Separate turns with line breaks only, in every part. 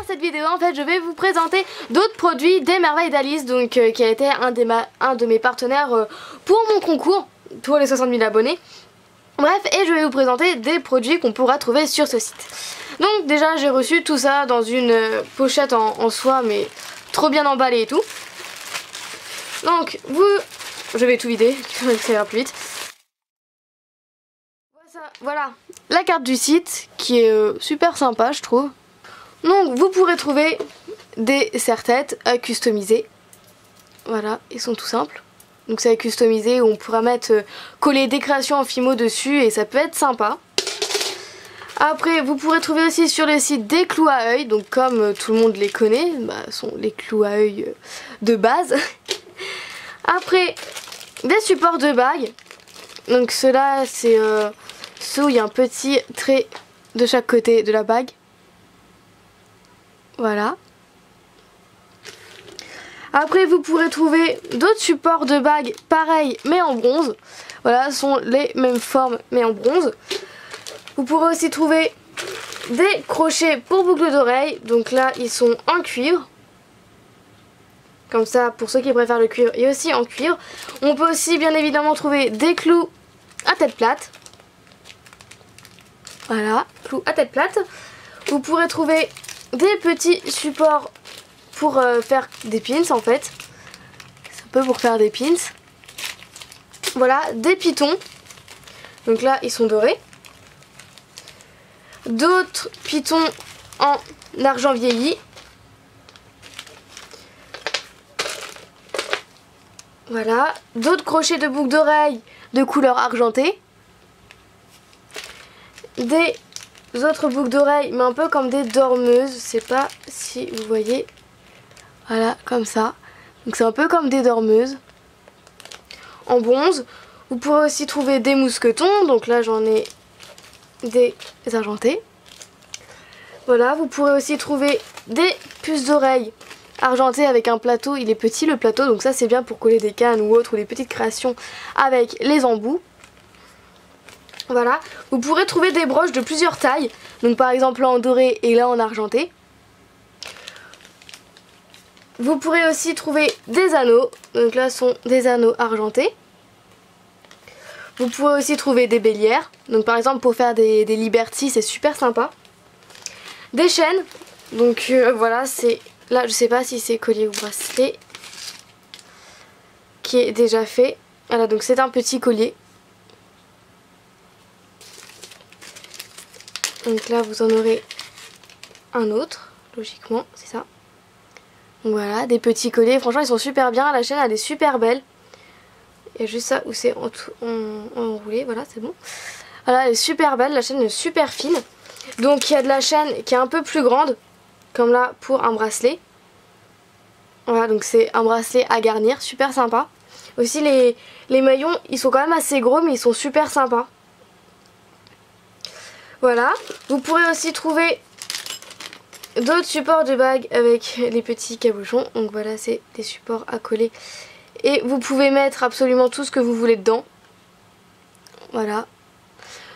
dans cette vidéo, en fait, je vais vous présenter d'autres produits des Merveilles d'Alice, donc qui a été un de mes partenaires pour mon concours, pour les 60 000 abonnés. Bref, et je vais vous présenter des produits qu'on pourra trouver sur ce site. Donc déjà, j'ai reçu tout ça dans une pochette en soie, mais trop bien emballée et tout. Donc, je vais tout vider, ça ira plus vite. Voilà, la carte du site qui est super sympa, je trouve. Donc, vous pourrez trouver des serre-têtes à customiser. Voilà, ils sont tout simples. Donc c'est à customiser, où on pourra coller des créations en Fimo dessus et ça peut être sympa. Après, vous pourrez trouver aussi sur le site des clous à œil, donc comme tout le monde les connaît, sont les clous à œil de base. Après, des supports de bagues. Donc ceux-là, c'est ceux où il y a un petit trait de chaque côté de la bague. Voilà. Après, vous pourrez trouver d'autres supports de bagues pareils mais en bronze. Voilà, ce sont les mêmes formes mais en bronze. Vous pourrez aussi trouver des crochets pour boucles d'oreilles. Donc là, ils sont en cuivre. Comme ça, pour ceux qui préfèrent le cuivre, et aussi en cuivre. On peut aussi bien évidemment trouver des clous à tête plate. Voilà, clous à tête plate. Vous pourrez trouver des petits supports pour faire des pins en fait. C'est un peu pour faire des pins. Voilà, des pitons. Donc là, ils sont dorés. D'autres pitons en argent vieilli. Voilà, d'autres crochets de boucles d'oreilles de couleur argentée. Des autres boucles d'oreilles, mais un peu comme des dormeuses. Je sais pas si vous voyez. Voilà, comme ça. Donc c'est un peu comme des dormeuses. En bronze. Vous pourrez aussi trouver des mousquetons. Donc là, j'en ai des argentés. Voilà, vous pourrez aussi trouver des puces d'oreilles argentées avec un plateau. Il est petit le plateau, donc ça c'est bien pour coller des cannes ou autre, ou des petites créations avec les embouts. Voilà, vous pourrez trouver des broches de plusieurs tailles. Donc par exemple là en doré et là en argenté. Vous pourrez aussi trouver des anneaux. Donc là sont des anneaux argentés. Vous pourrez aussi trouver des bélières. Donc par exemple pour faire des Liberty, c'est super sympa. Des chaînes. Donc voilà, c'est là je sais pas si c'est collier ou bracelet qui est déjà fait. Voilà, donc c'est un petit collier. Donc là vous en aurez un autre, logiquement, c'est ça. Donc voilà, des petits colliers, franchement ils sont super bien, la chaîne elle est super belle. Il y a juste ça où c'est enroulé, voilà c'est bon. Voilà, elle est super belle, la chaîne est super fine. Donc il y a de la chaîne qui est un peu plus grande, comme là pour un bracelet. Voilà, donc c'est un bracelet à garnir, super sympa. Aussi les maillons, ils sont quand même assez gros mais ils sont super sympas. Voilà, vous pourrez aussi trouver d'autres supports de bagues avec les petits cabochons. Donc voilà, c'est des supports à coller. Et vous pouvez mettre absolument tout ce que vous voulez dedans. Voilà.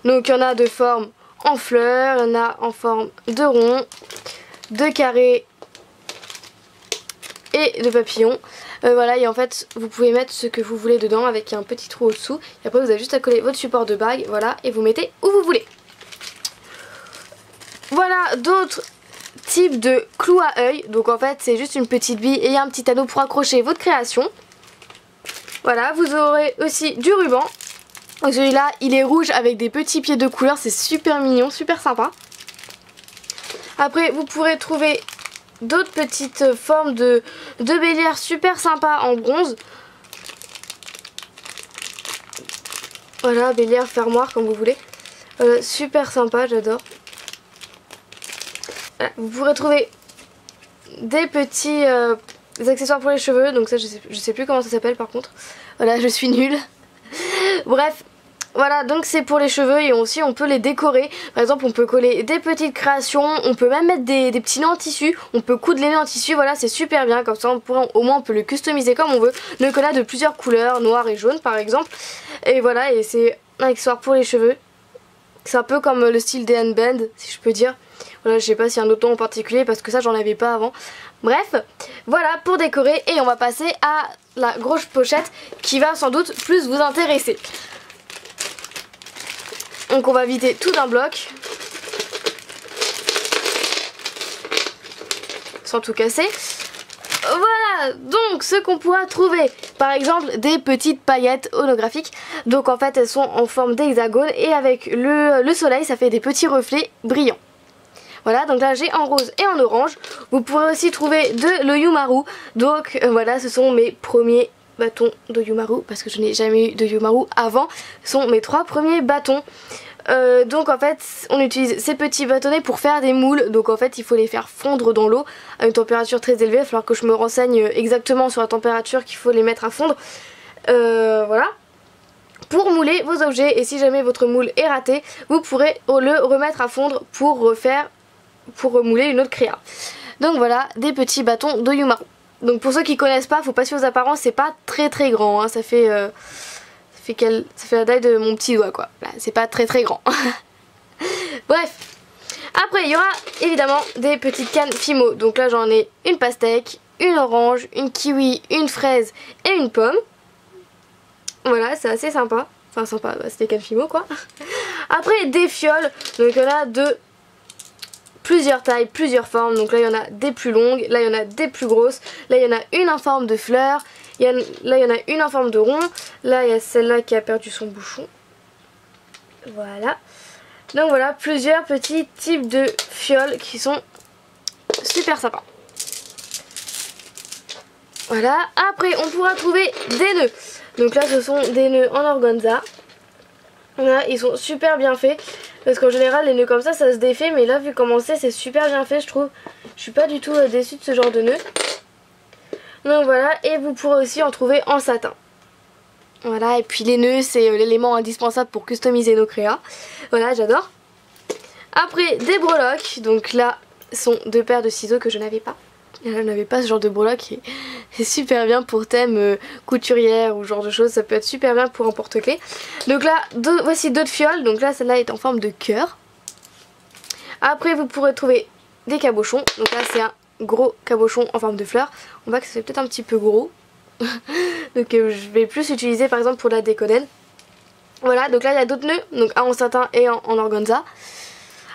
Donc il y en a de forme en fleurs, il y en a en forme de rond, de carré et de papillon. Voilà, et en fait vous pouvez mettre ce que vous voulez dedans avec un petit trou au-dessous. Et après vous avez juste à coller votre support de bague, voilà, et vous mettez où vous voulez. Voilà d'autres types de clous à œil. Donc en fait c'est juste une petite bille et un petit anneau pour accrocher votre création. Voilà, vous aurez aussi du ruban. Celui-là il est rouge avec des petits pieds de couleur, c'est super mignon, super sympa. Après vous pourrez trouver d'autres petites formes de bélières super sympas en bronze. Voilà, bélière, fermoir comme vous voulez. Super sympa, j'adore. Voilà, vous pourrez trouver des petits accessoires pour les cheveux. Donc ça je sais plus comment ça s'appelle par contre. Voilà, je suis nulle. Bref, voilà, donc c'est pour les cheveux et aussi on peut les décorer. Par exemple on peut coller des petites créations, on peut même mettre des petits nœuds en tissu, on peut coudre les nœuds en tissu, voilà c'est super bien. Comme ça au moins on peut le customiser comme on veut. Le collage de plusieurs couleurs, noir et jaune par exemple. Et voilà, et c'est un accessoire pour les cheveux. C'est un peu comme le style des handbands si je peux dire. Voilà, je sais pas s'il y a un autre nom en particulier parce que ça j'en avais pas avant. Bref, voilà pour décorer et on va passer à la grosse pochette qui va sans doute plus vous intéresser. Donc on va vider tout d'un bloc. Sans tout casser. Voilà, donc ce qu'on pourra trouver, par exemple des petites paillettes holographiques. Donc en fait elles sont en forme d'hexagone et avec le soleil ça fait des petits reflets brillants. Voilà, donc là j'ai en rose et en orange. Vous pourrez aussi trouver de l'Oyumaru. Donc voilà, ce sont mes premiers bâtons d'Oyumaru parce que je n'ai jamais eu de Oyumaru avant. Ce sont mes 3 premiers bâtons. Donc en fait on utilise ces petits bâtonnets pour faire des moules. Donc en fait il faut les faire fondre dans l'eau à une température très élevée. Il va falloir que je me renseigne exactement sur la température qu'il faut les mettre à fondre. Voilà, pour mouler vos objets. Et si jamais votre moule est raté, vous pourrez le remettre à fondre pour remouler une autre créa. Donc voilà, des petits bâtons d'Oyumaru. Donc pour ceux qui connaissent pas, faut pas se fier aux apparences, c'est pas très grand hein. Ça fait la taille de mon petit doigt quoi. C'est pas très grand. Bref. Après il y aura évidemment des petites cannes Fimo. Donc là j'en ai une pastèque, une orange, une kiwi, une fraise et une pomme. Voilà, c'est assez sympa. Enfin sympa, bah, c'est des cannes Fimo quoi. Après des fioles. Donc il y en a de plusieurs tailles, plusieurs formes. Donc là il y en a des plus longues, là il y en a des plus grosses. Là il y en a une en forme de fleur. Là il y en a une en forme de rond. Là il y a celle-là qui a perdu son bouchon. Voilà. Donc voilà, plusieurs petits types de fioles qui sont super sympas. Voilà. Après on pourra trouver des nœuds. Donc là ce sont des nœuds en organza. Là ils sont super bien faits. Parce qu'en général les nœuds comme ça se défait. Mais là vu comment c'est super bien fait je trouve. Je suis pas du tout déçue de ce genre de nœuds. Donc voilà, et vous pourrez aussi en trouver en satin. Voilà, et puis les nœuds c'est l'élément indispensable pour customiser nos créas. Voilà, j'adore. Après des breloques, donc là sont 2 paires de ciseaux que je n'avais pas. Je n'avais pas ce genre de breloque et c'est super bien pour thème couturière ou genre de choses. Ça peut être super bien pour un porte-clés. Donc là, voici d'autres fioles. Donc là, celle-là est en forme de cœur. Après, vous pourrez trouver des cabochons. Donc là, c'est un gros cabochon en forme de fleur. On voit que c'est peut-être un petit peu gros. Donc je vais plus utiliser par exemple pour la décodelle. Voilà, donc là il y a d'autres nœuds. Donc un en satin et en organza.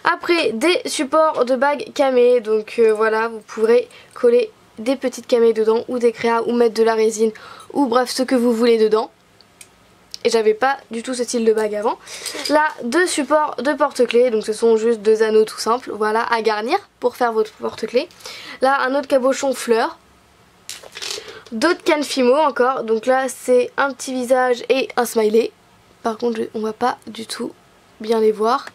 Après des supports de bagues camées. Donc voilà, vous pourrez coller des petites camées dedans ou des créas ou mettre de la résine ou bref ce que vous voulez dedans. Et j'avais pas du tout ce style de bague avant. Là 2 supports de porte-clés. Donc ce sont juste 2 anneaux tout simples. Voilà, à garnir pour faire votre porte-clés. Là un autre cabochon fleur. D'autres cannes Fimo encore. Donc là c'est un petit visage et un smiley. Par contre on va pas du tout bien les voir.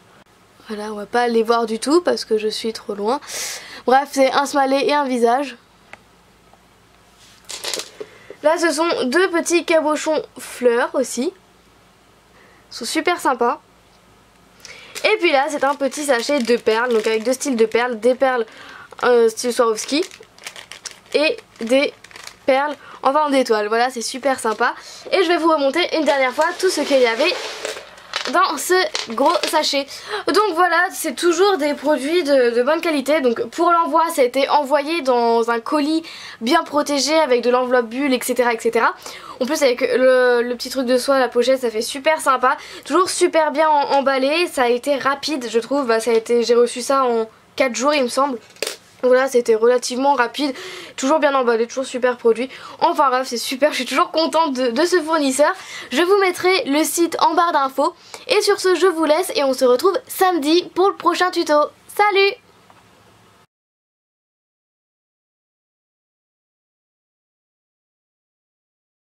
Voilà, on va pas les voir du tout parce que je suis trop loin. Bref, c'est un smiley et un visage. Là ce sont 2 petits cabochons fleurs aussi. Ils sont super sympas. Et puis là c'est un petit sachet de perles. Donc avec 2 styles de perles. Des perles style Swarovski. Et des perles en forme d'étoile. Voilà, c'est super sympa. Et je vais vous remonter une dernière fois tout ce qu'il y avait dans ce gros sachet. Donc voilà, c'est toujours des produits de bonne qualité. Donc pour l'envoi, ça a été envoyé dans un colis bien protégé avec de l'enveloppe bulle, etc., etc. En plus avec le petit truc de soie, la pochette, ça fait super sympa. Toujours super bien emballé. Ça a été rapide, je trouve. Bah, j'ai reçu ça en 4 jours, il me semble. Voilà, c'était relativement rapide, toujours bien emballé, toujours super produit. Enfin bref, c'est super, je suis toujours contente de ce fournisseur. Je vous mettrai le site en barre d'infos. Et sur ce, je vous laisse et on se retrouve samedi pour le prochain tuto. Salut!